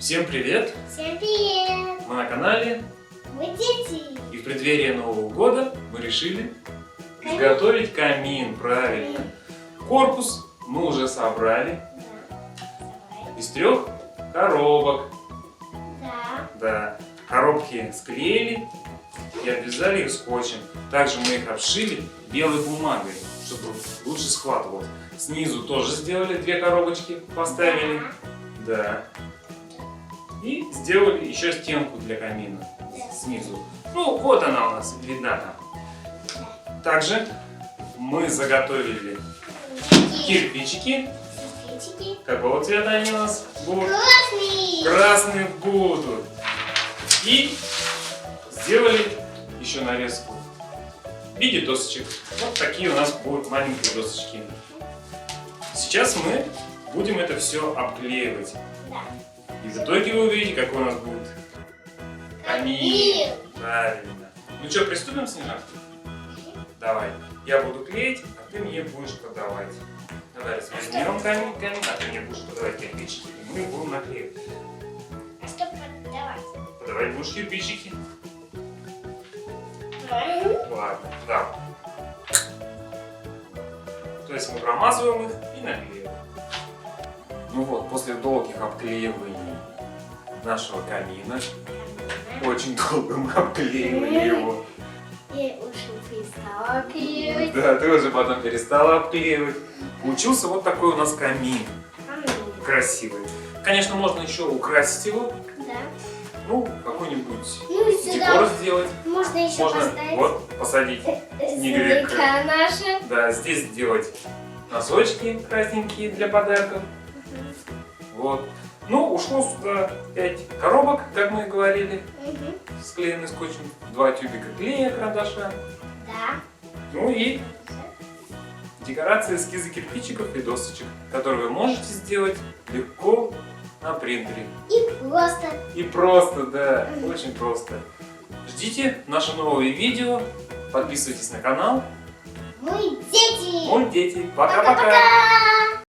Всем привет! Всем привет! Мы на канале Мы дети! И в преддверии Нового года мы решили изготовить камин, правильно. Корпус мы уже собрали из 3 коробок. Да. Коробки склеили и обвязали их скотчем. Также мы их обшили белой бумагой, чтобы лучше схватывалось. Снизу тоже сделали 2 коробочки, поставили. Да. И сделали еще стенку для камина снизу. Ну, вот она у нас видна там. Также мы заготовили кирпичики. Какого цвета они у нас будут? Красные! Красные будут. И сделали еще нарезку в виде досочек. Вот такие у нас будут маленькие досочки. Сейчас мы будем это все обклеивать. И в итоге вы увидите, какой у нас будет камин. Правильно. Ну что, приступим, Снежанка? Давай. Я буду клеить, а ты мне будешь подавать. Давай возьмем камин, а ты мне будешь подавать кирпичики, и мы будем наклеивать. А что подавать? Подавать будешь кирпичики. Ладно, да. То есть мы промазываем их и наклеиваем. Ну вот, после долгих обклеиваний нашего камина, очень долго мы обклеивали его. Я уже перестала обклеивать. Да, ты уже потом перестала обклеивать. Получился вот такой у нас камин. Красивый. Конечно, можно еще украсить его. Да. Ну, какой-нибудь Ну, декор сделать. Можно еще поставить. Вот, посадить снеговика. Снеговика наша. Да, здесь сделать носочки красненькие для подарков. Вот. Ну, ушло сюда 5 коробок, как мы и говорили, склеенный скотчем, 2 тюбика клея карандаша. Да. Ну и декорации, эскизы кирпичиков и досочек, которые вы можете сделать легко на принтере. И просто. И просто, да, очень просто. Ждите наши новые видео, подписывайтесь на канал. Мы дети. Мы дети. Пока-пока. Пока-пока.